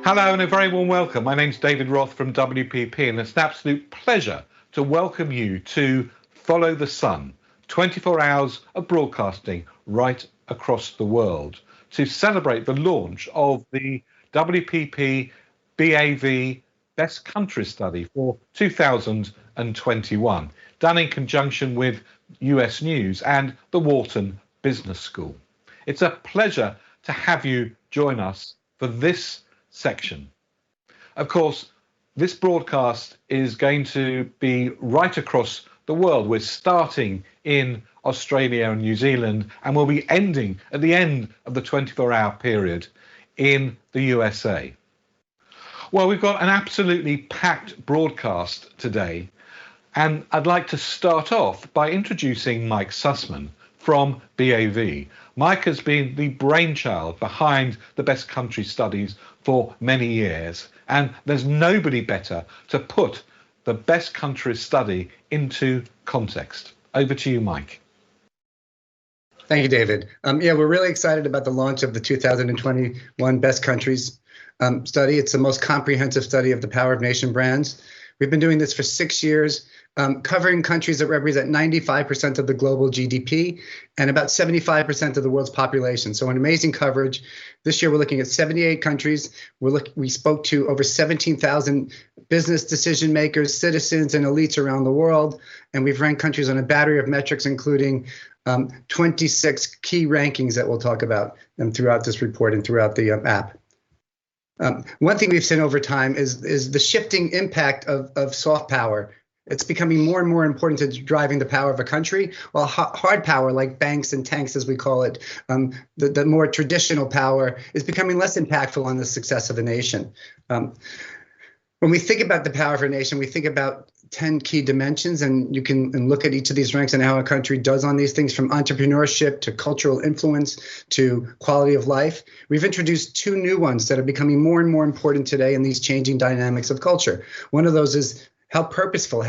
Hello and a very warm welcome. My name's David Roth from WPP, and it's an absolute pleasure to welcome you to Follow the Sun, 24 hours of broadcasting right across the world to celebrate the launch of the WPP BAV Best Country Study for 2021, done in conjunction with US News and the Wharton Business School. It's a pleasure to have you join us for this section. Of course, this broadcast is going to be right across the world. We're starting in Australia and New Zealand, and we'll be ending at the end of the 24-hour period in the USA. Well, we've got an absolutely packed broadcast today, and I'd like to start off by introducing Mike Sussman from BAV. Mike has been the brainchild behind the Best Country Studies for many years, and there's nobody better to put the Best Country Study into context. Over to you, Mike. Thank you, David. We're really excited about the launch of the 2021 Best Countries study. It's the most comprehensive study of the power of nation brands. We've been doing this for 6 years, covering countries that represent 95% of the global GDP and about 75% of the world's population. So an amazing coverage. This year, we're looking at 78 countries. We spoke to over 17,000 business decision makers, citizens, and elites around the world. And we've ranked countries on a battery of metrics, including 26 key rankings that we'll talk about throughout this report and throughout the app. One thing we've seen over time is the shifting impact of soft power. It's becoming more and more important to driving the power of a country, while hard power, like banks and tanks, as we call it, the more traditional power, is becoming less impactful on the success of a nation. When we think about the power of a nation, we think about 10 key dimensions, and you can look at each of these ranks and how a country does on these things, from entrepreneurship to cultural influence to quality of life. We've introduced 2 new ones that are becoming more and more important today in these changing dynamics of culture. One of those is how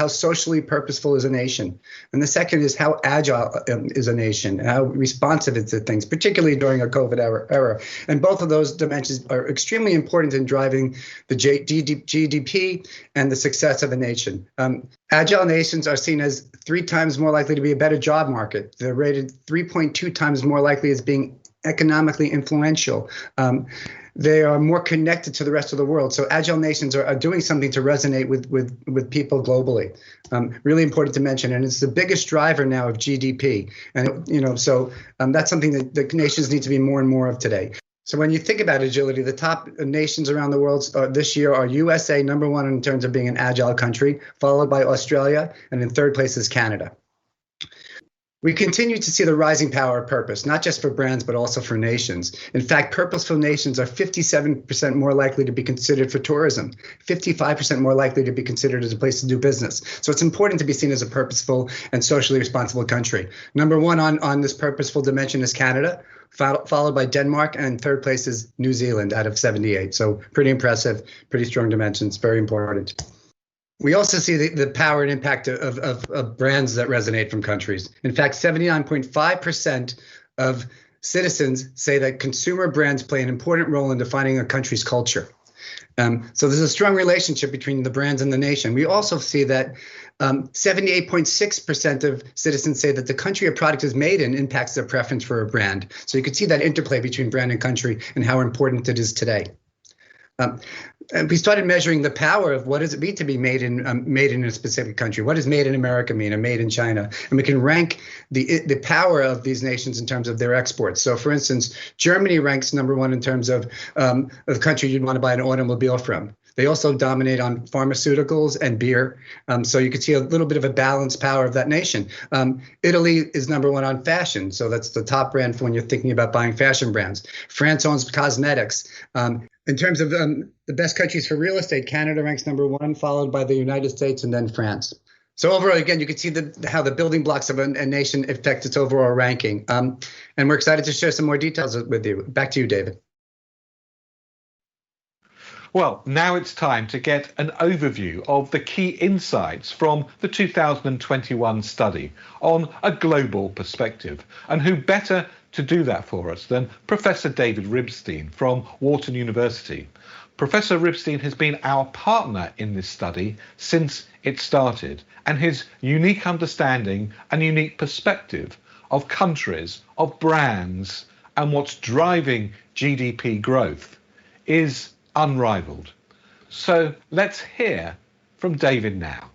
socially purposeful is a nation. And the second is how agile is a nation, how responsive it is to things, particularly during a COVID era. And both of those dimensions are extremely important in driving the GDP and the success of a nation. Agile nations are seen as 3 times more likely to be a better job market. They're rated 3.2 times more likely as being economically influential. They are more connected to the rest of the world. So agile nations are doing something to resonate with people globally. Really important to mention, and it's the biggest driver now of GDP. And that's something that the nations need to be more and more of today. So when you think about agility, the top nations around the world this year are USA, number 1 in terms of being an agile country, followed by Australia, and in 3rd place is Canada. We continue to see the rising power of purpose, not just for brands, but also for nations. In fact, purposeful nations are 57% more likely to be considered for tourism, 55% more likely to be considered as a place to do business. So it's important to be seen as a purposeful and socially responsible country. Number 1 on this purposeful dimension is Canada, followed by Denmark, and in 3rd place is New Zealand out of 78. So pretty impressive, pretty strong dimensions, very important. We also see the power and impact of brands that resonate from countries. In fact, 79.5% of citizens say that consumer brands play an important role in defining a country's culture. So there's a strong relationship between the brands and the nation. We also see that 78.6% of citizens say that the country a product is made in impacts their preference for a brand. So you can see that interplay between brand and country and how important it is today. And we started measuring the power of what does it mean to be made in a specific country. What does made in America mean, and made in China? And we can rank the power of these nations in terms of their exports. So, for instance, Germany ranks number 1 in terms of the country you'd want to buy an automobile from. They also dominate on pharmaceuticals and beer. So you can see a little bit of a balanced power of that nation. Italy is number 1 on fashion. So that's the top brand for when you're thinking about buying fashion brands. France owns cosmetics. In terms of the best countries for real estate, Canada ranks number 1, followed by the United States and then France. So overall, again, you can see how the building blocks of a nation affect its overall ranking. And we're excited to share some more details with you. Back to you, David. Well, now it's time to get an overview of the key insights from the 2021 study on a global perspective. And who better to do that for us than Professor David Ribstein from Wharton University. Professor Ribstein has been our partner in this study since it started, and his unique understanding and unique perspective of countries, of brands, and what's driving GDP growth is unrivaled. So let's hear from David now.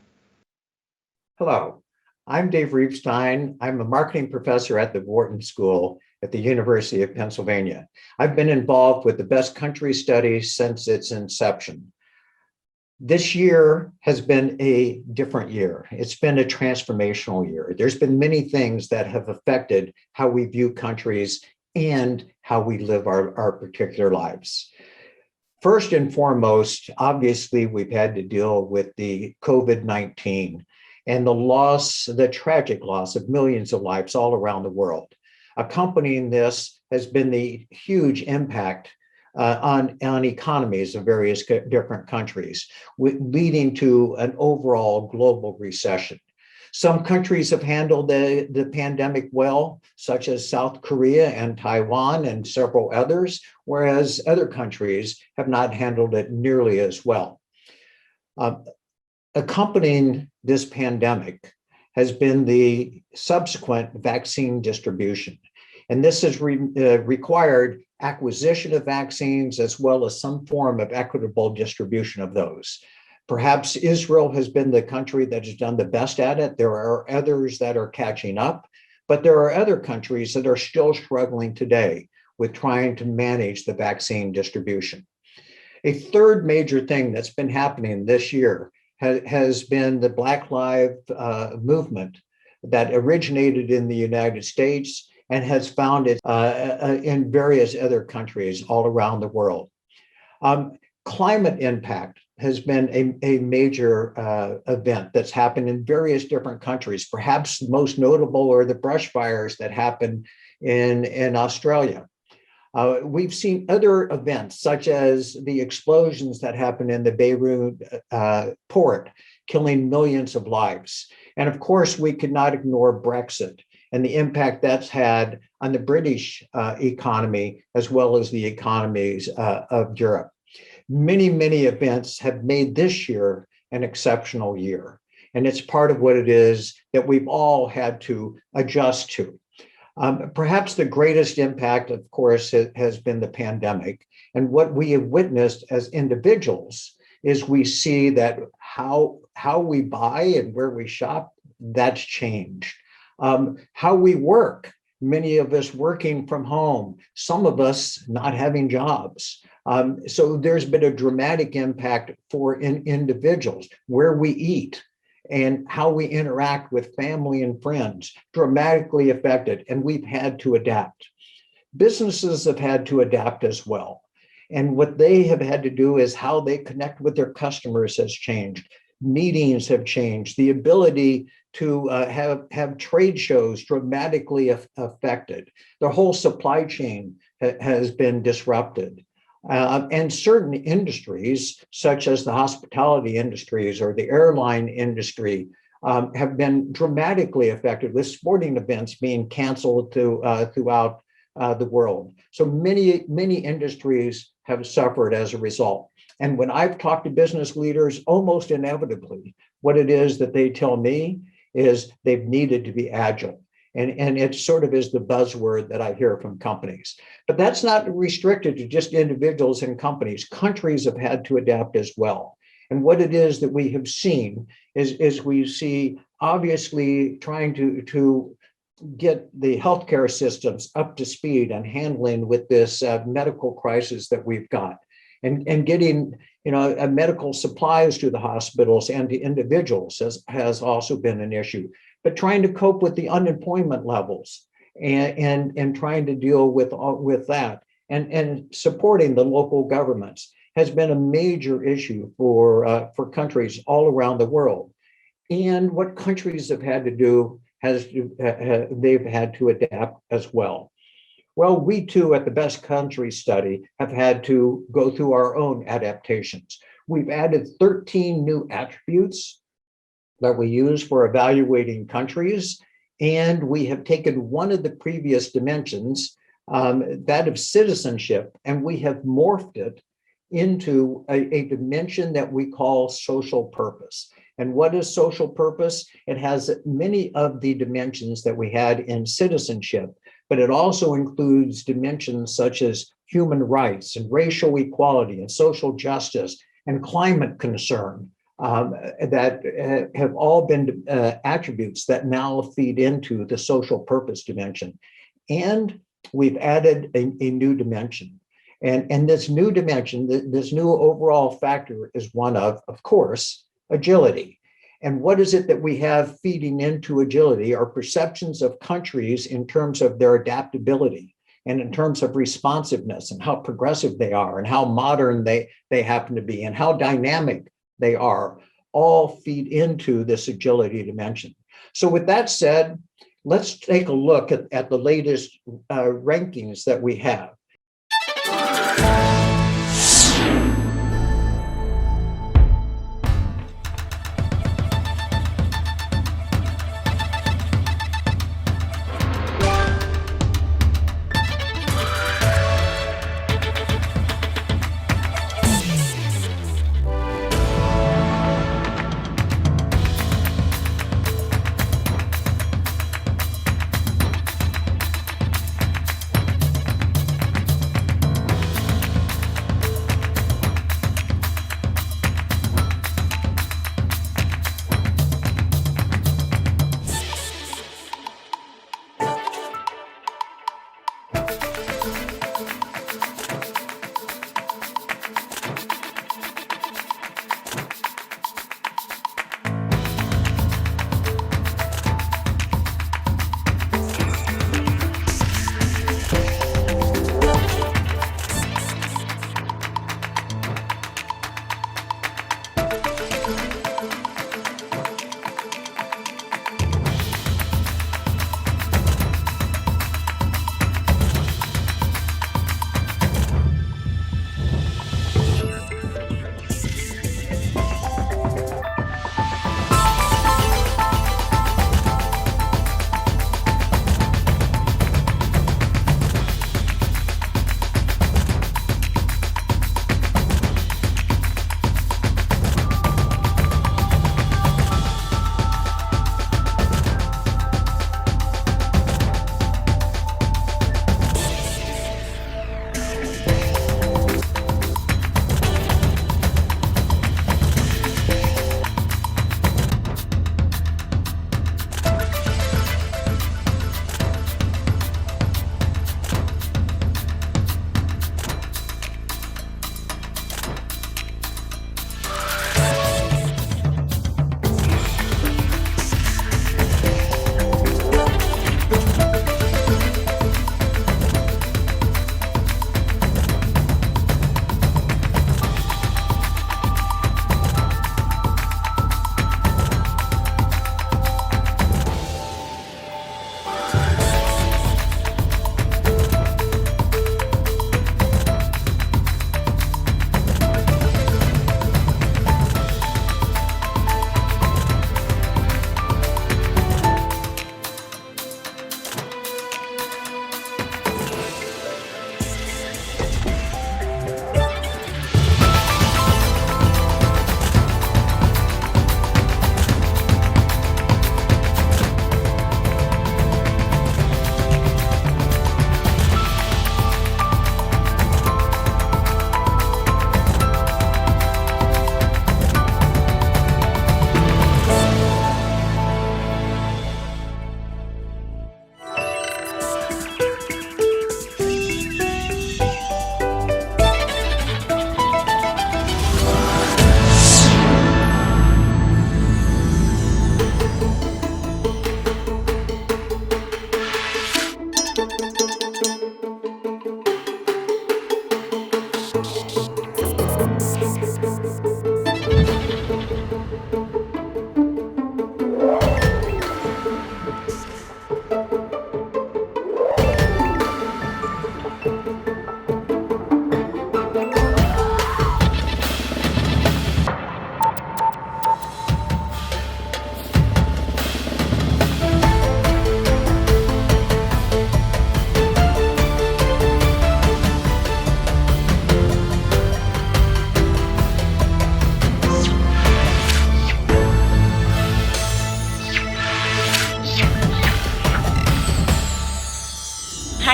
Hello, I'm Dave Ribstein. I'm a marketing professor at the Wharton School at the University of Pennsylvania. I've been involved with the Best Country Study since its inception. This year has been a different year. It's been a transformational year. There's been many things that have affected how we view countries and how we live our particular lives. First and foremost, obviously, we've had to deal with the COVID-19 and the tragic loss of millions of lives all around the world. Accompanying this has been the huge impact on economies of various different countries, leading to an overall global recession. Some countries have handled the pandemic well, such as South Korea and Taiwan and several others, whereas other countries have not handled it nearly as well. Accompanying this pandemic has been the subsequent vaccine distribution. And this has required acquisition of vaccines as well as some form of equitable distribution of those. Perhaps Israel has been the country that has done the best at it. There are others that are catching up, but there are other countries that are still struggling today with trying to manage the vaccine distribution. A third major thing that's been happening this year has been the Black Lives movement that originated in the United States and has found it in various other countries all around the world. Climate impact has been a major event that's happened in various different countries. Perhaps most notable are the brush fires that happened in Australia. We've seen other events, such as the explosions that happened in the Beirut port, killing millions of lives. And of course, we could not ignore Brexit and the impact that's had on the British economy, as well as the economies of Europe. Many, many events have made this year an exceptional year. And it's part of what it is that we've all had to adjust to. Perhaps the greatest impact, of course, has been the pandemic. And what we have witnessed as individuals is we see that how we buy and where we shop, that's changed. How we work, many of us working from home, some of us not having jobs. So there's been a dramatic impact for individuals, where we eat and how we interact with family and friends, dramatically affected, and we've had to adapt. Businesses have had to adapt as well. And what they have had to do is how they connect with their customers has changed. Meetings have changed. The ability to have trade shows dramatically affected. The whole supply chain has been disrupted. And certain industries, such as the hospitality industries or the airline industry, have been dramatically affected, with sporting events being canceled throughout the world. So many, many industries have suffered as a result. And when I've talked to business leaders, almost inevitably, what it is that they tell me is they've needed to be agile. And it sort of is the buzzword that I hear from companies. But that's not restricted to just individuals and companies. Countries have had to adapt as well. And what it is that we have seen is we see, obviously, trying to get the healthcare systems up to speed and handling with this medical crisis that we've got. And getting medical supplies to the hospitals and to individuals has also been an issue. But trying to cope with the unemployment levels and trying to deal with that and supporting the local governments has been a major issue for countries all around the world. And what countries have had to do they've had to adapt as well. Well, we too at the Best Country Study have had to go through our own adaptations. We've added 13 new attributes that we use for evaluating countries, and we have taken one of the previous dimensions, that of citizenship, and we have morphed it into a dimension that we call social purpose. And what is social purpose? It has many of the dimensions that we had in citizenship, but it also includes dimensions such as human rights and racial equality and social justice and climate concern, that have all been attributes that now feed into the social purpose dimension. And we've added a new dimension. And this new dimension, this new overall factor is one of course, agility. And what is it that we have feeding into agility? Our perceptions of countries in terms of their adaptability and in terms of responsiveness and how progressive they are and how modern they happen to be and how dynamic they are, all feed into this agility dimension. So with that said, let's take a look at the latest rankings that we have.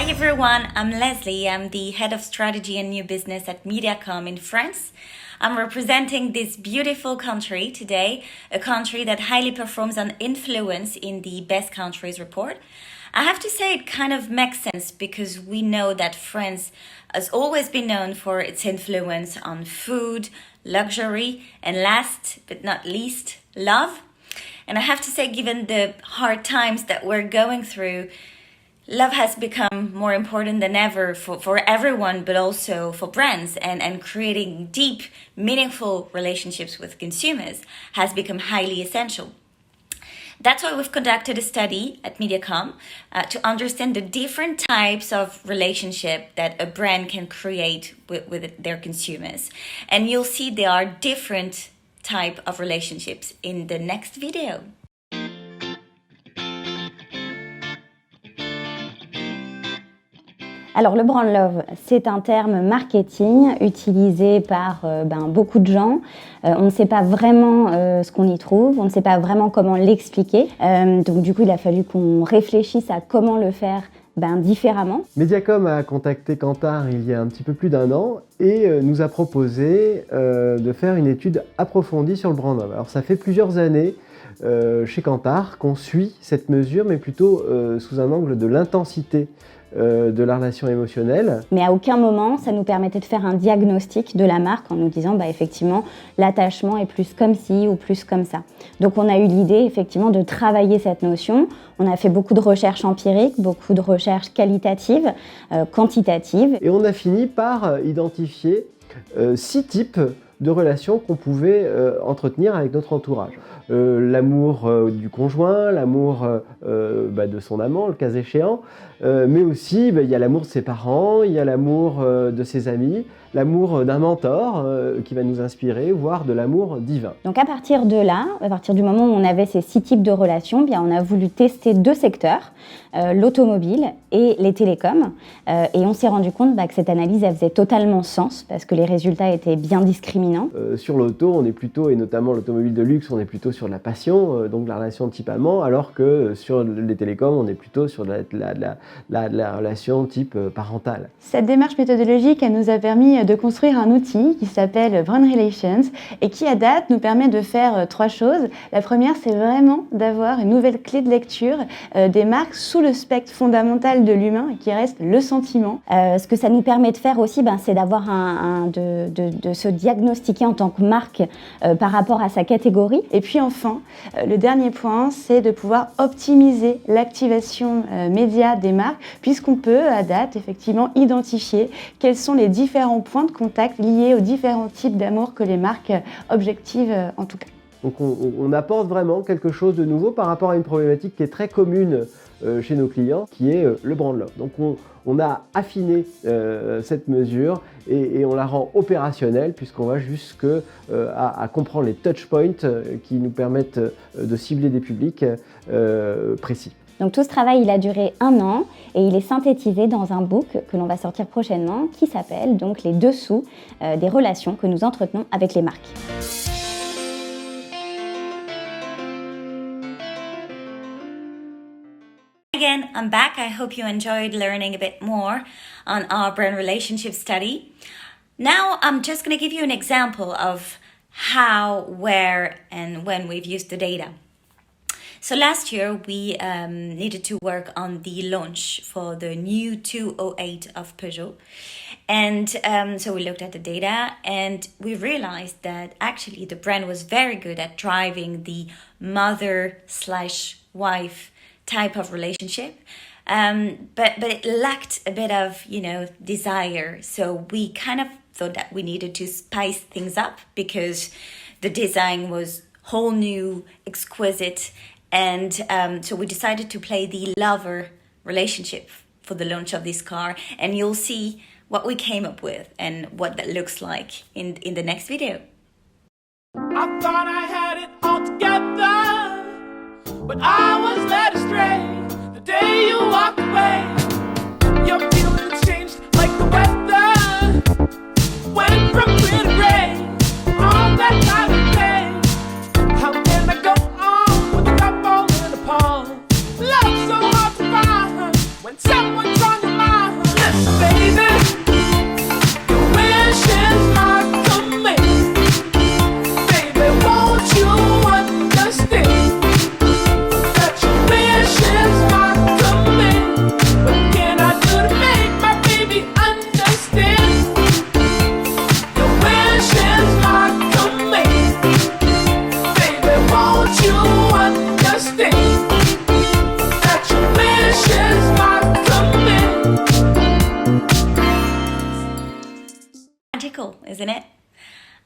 Hi everyone, I'm Leslie. I'm the head of strategy and new business at Mediacom in France. I'm representing this beautiful country today, a country that highly performs on influence in the Best Countries report. I have to say it kind of makes sense because we know that France has always been known for its influence on food, luxury, and last but not least, love. And I have to say, given the hard times that we're going through, love has become more important than ever for everyone, but also for brands, and creating deep, meaningful relationships with consumers has become highly essential. That's why we've conducted a study at Mediacom to understand the different types of relationship that a brand can create with their consumers. And you'll see there are different type of relationships in the next video. Alors le brand love, c'est un terme marketing utilisé par beaucoup de gens. On ne sait pas vraiment ce qu'on y trouve, on ne sait pas vraiment comment l'expliquer. Donc du coup, il a fallu qu'on réfléchisse à comment le faire différemment. Mediacom a contacté Kantar il y a un petit peu plus d'un an et nous a proposé de faire une étude approfondie sur le brand love. Alors ça fait plusieurs années chez Kantar qu'on suit cette mesure, mais plutôt sous un angle de l'intensité de la relation émotionnelle. Mais à aucun moment, ça nous permettait de faire un diagnostic de la marque en nous disant effectivement, l'attachement est plus comme ci ou plus comme ça. Donc on a eu l'idée effectivement de travailler cette notion. On a fait beaucoup de recherches empiriques, beaucoup de recherches qualitatives, quantitatives. Et on a fini par identifier 6 types de relations qu'on pouvait entretenir avec notre entourage. L'amour du conjoint, l'amour de son amant, le cas échéant, mais aussi il y a l'amour de ses parents, il y a l'amour de ses amis, l'amour d'un mentor qui va nous inspirer, voire de l'amour divin. Donc à partir de là, à partir du moment où on avait ces 6 types de relations, on a voulu tester 2 secteurs, l'automobile et les télécoms, et on s'est rendu compte que cette analyse elle faisait totalement sens parce que les résultats étaient bien discriminants. Sur l'auto, on est plutôt, et notamment l'automobile de luxe, on est plutôt sur de la passion, donc la relation type amant, alors que sur les télécoms, on est plutôt sur la relation type parentale. Cette démarche méthodologique, elle nous a permis de construire un outil qui s'appelle Brand Relations et qui, à date, nous permet de faire 3 choses. La première, c'est vraiment d'avoir une nouvelle clé de lecture des marques sous le spectre fondamental de l'humain qui reste le sentiment. Ce que ça nous permet de faire aussi, c'est d'avoir de se diagnostiquer en tant que marque par rapport à sa catégorie. Et puis enfin, le dernier point, c'est de pouvoir optimiser l'activation média des marques, puisqu'on peut, à date, effectivement, identifier quels sont les différents points de contact liés aux différents types d'amour que les marques objectivent, en tout cas. Donc on apporte vraiment quelque chose de nouveau par rapport à une problématique qui est très commune chez nos clients, qui est le brand love. Donc on a affiné cette mesure et on la rend opérationnelle puisqu'on va jusqu'à comprendre les touch points qui nous permettent de cibler des publics précis. Donc tout ce travail, il a duré 1 an et il est synthétisé dans un book que l'on va sortir prochainement qui s'appelle donc Les dessous des relations que nous entretenons avec les marques. Again, I'm back. I hope you enjoyed learning a bit more on our brand relationship study. Now, I'm just going to give you an example of how, where, and when we've used the data. So last year, we needed to work on the launch for the new 208 of Peugeot. And so we looked at the data and we realized that actually the brand was very good at driving the mother/wife type of relationship, but it lacked a bit of desire. So we kind of thought that we needed to spice things up because the design was whole new, exquisite, and so we decided to play the lover relationship for the launch of this car, and you'll see what we came up with and what that looks like in the next video. I thought I had it all together, but I was led astray the day you walked away. Your feelings changed like the weather, went from clear to gray on that time of day. How can I go on with the love falling apart? Love's so hard to find when someone's on your mind.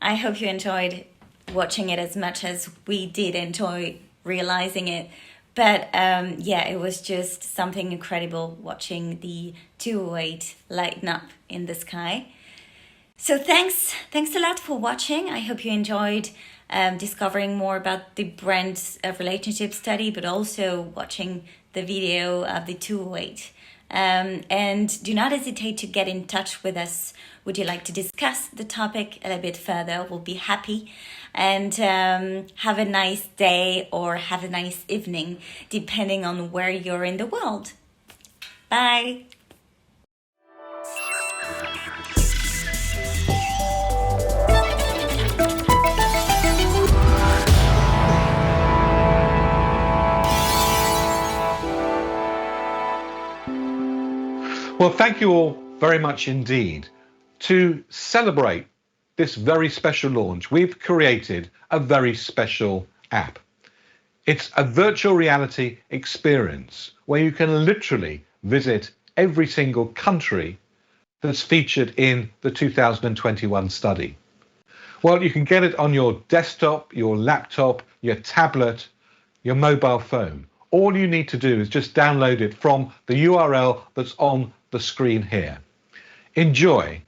I hope you enjoyed watching it as much as we did enjoy realizing it. But yeah, it was just something incredible watching the 208 lighten up in the sky. So thanks a lot for watching. I hope you enjoyed discovering more about the brand relationship study, but also watching the video of the 208. And do not hesitate to get in touch with us. Would you like to discuss the topic a little bit further? We'll be happy. And have a nice day or have a nice evening, depending on where you're in the world. Bye. Well, thank you all very much indeed. To celebrate this very special launch, we've created a very special app. It's a virtual reality experience where you can literally visit every single country that's featured in the 2021 study. Well, you can get it on your desktop, your laptop, your tablet, your mobile phone. All you need to do is just download it from the URL that's on the screen here. Enjoy,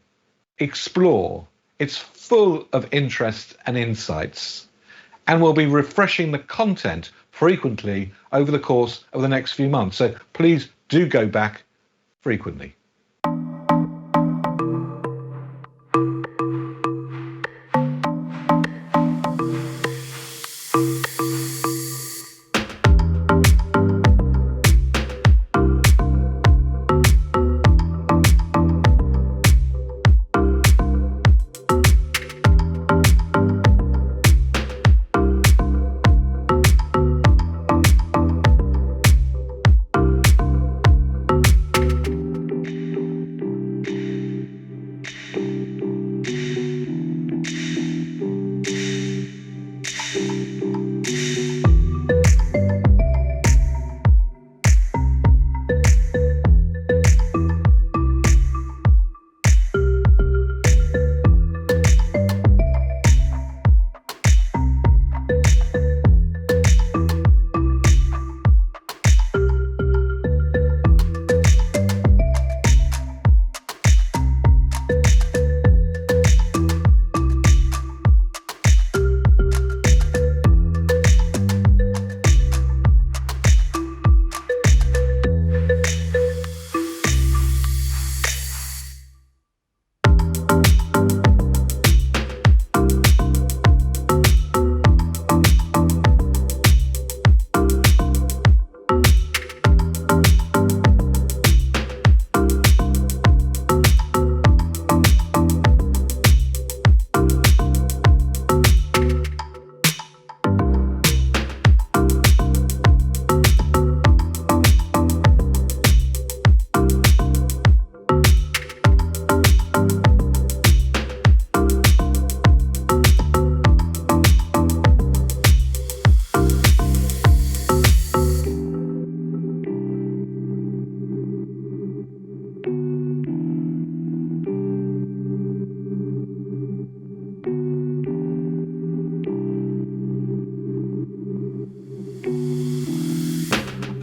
explore. It's full of interest and insights, and we'll be refreshing the content frequently over the course of the next few months. So please do go back frequently.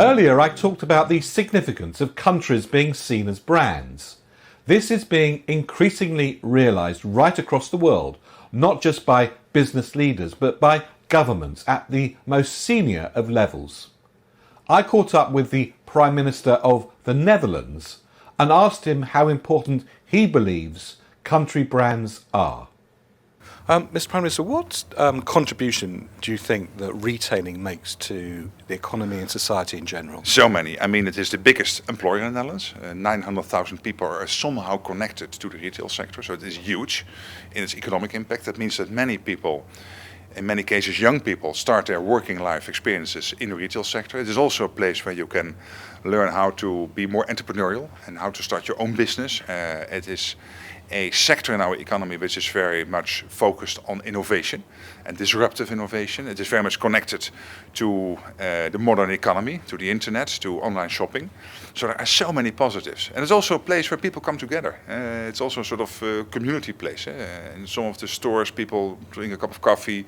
Earlier, I talked about the significance of countries being seen as brands. This is being increasingly realised right across the world, not just by business leaders, but by governments at the most senior of levels. I caught up with the Prime Minister of the Netherlands and asked him how important he believes country brands are. Mr. Prime Minister, what contribution do you think that retailing makes to the economy and society in general? So many. I mean, it is the biggest employer in the Netherlands. 900,000 people are somehow connected to the retail sector, so it is huge in its economic impact. That means that many people, in many cases young people, start their working life experiences in the retail sector. It is also a place where you can learn how to be more entrepreneurial and how to start your own business. It is a sector in our economy which is very much focused on innovation and disruptive innovation. It is very much connected to the modern economy, to the internet, to online shopping. So there are so many positives. And it's also a place where people come together. It's also a sort of community place. In some of the stores, people drink a cup of coffee,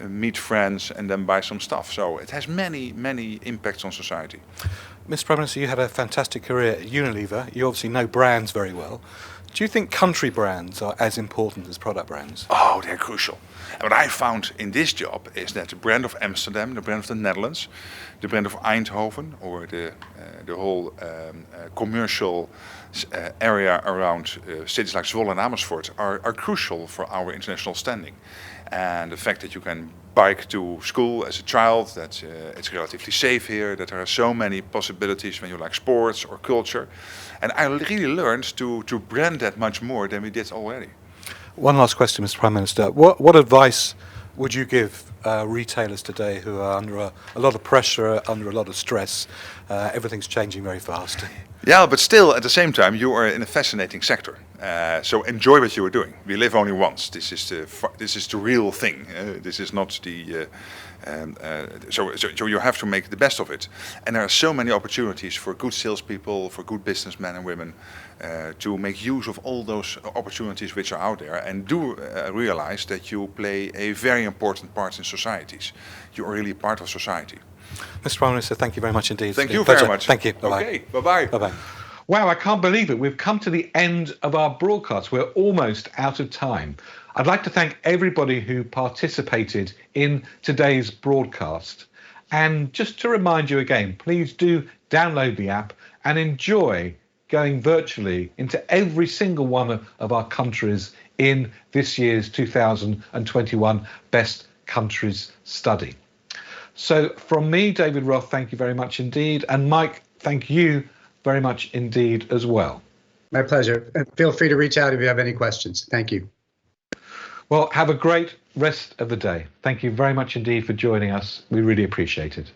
meet friends, and then buy some stuff. So it has many, many impacts on society. Mr. Prime Minister, you had a fantastic career at Unilever. You obviously know brands very well. Do you think country brands are as important as product brands? Oh, they're crucial. And what I found in this job is that the brand of Amsterdam, the brand of the Netherlands, the brand of Eindhoven, or the whole commercial area around cities like Zwolle and Amersfoort are crucial for our international standing. And the fact that you can bike to school as a child, that it's relatively safe here, that there are so many possibilities when you like sports or culture. And I really learned to brand that much more than we did already. One last question, Mr. Prime Minister. What advice would you give retailers today who are under a lot of pressure, under a lot of stress? Everything's changing very fast. Yeah, but still, at the same time, you are in a fascinating sector. So enjoy what you are doing. We live only once. This is the real thing. This is not the. So you have to make the best of it. And there are so many opportunities for good salespeople, for good businessmen and women, to make use of all those opportunities which are out there, and do realize that you play a very important part in societies. You are really part of society. Mr. Prime Minister, thank you very much indeed. Thank you very much. Thank you. Bye-bye. Okay, bye-bye. Bye-bye. Wow, I can't believe it. We've come to the end of our broadcast. We're almost out of time. I'd like to thank everybody who participated in today's broadcast. And just to remind you again, please do download the app and enjoy going virtually into every single one of our countries in this year's 2021 Best Countries Study. So from me, David Roth, thank you very much indeed. And Mike, thank you very much indeed as well. My pleasure. Feel free to reach out if you have any questions. Thank you. Well, have a great rest of the day. Thank you very much indeed for joining us. We really appreciate it.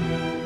you.